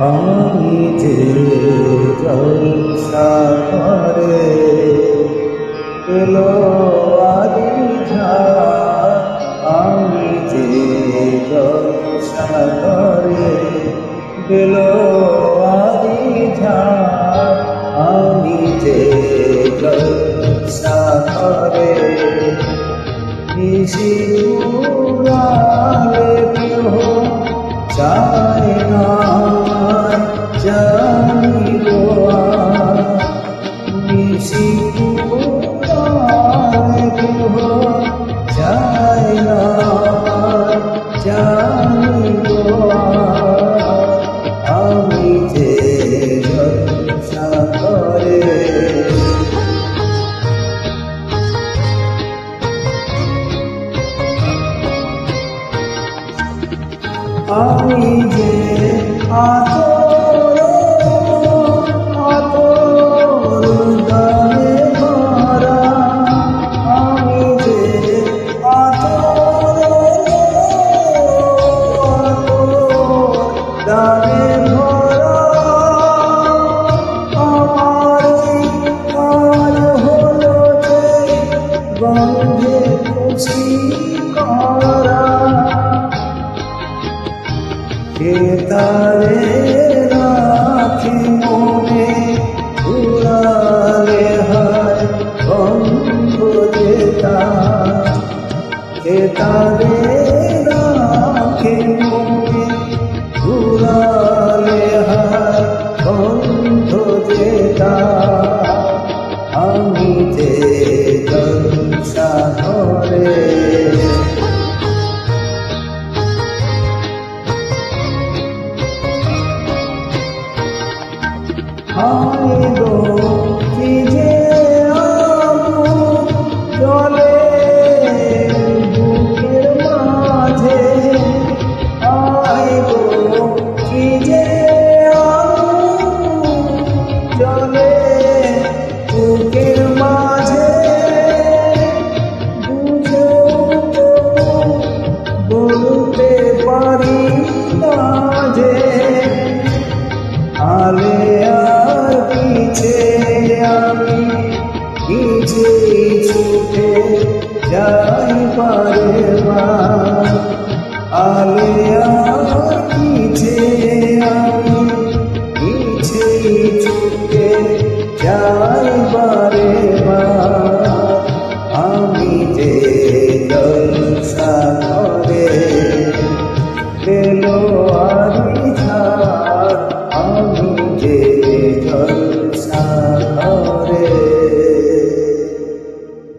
আমি যে জলসা করে এলো আদি ঝাড়, আমি যে জলসা করে এলো আদি ঝাড়, আমি যে জলসা করে নিশি উড়ালে কেহ চায় না জানিব নিশি উড়ালে কেহ চায় না জানিব আমি যে জলসা করে আমি যে আতর দানে ভরা, আমি যে আতর দানে ভরা, আমার কাল হলো যে গন্ধে খুশি করা, কে তারে রাখি মনে উড়ালে হায় বন্ধ যেতা, কে তারে রাখি মনে উড়ালে হায় বন্ধ যেতা, আমি যে জলসা করে হায় গো কি যে আগুন জ্বলে বুকের মাঝে, হায় গো কি যে আগুন জ্বলে বুকের মাঝে, বুঝেও তো বলতে পারি না যে আলে আর পিছে আমি পিছে ছুটে যাই পারে বার, আলে আর পিছে আমি পিছে ছুটে যাই পারে বার, আমি যে জলসা করে এলো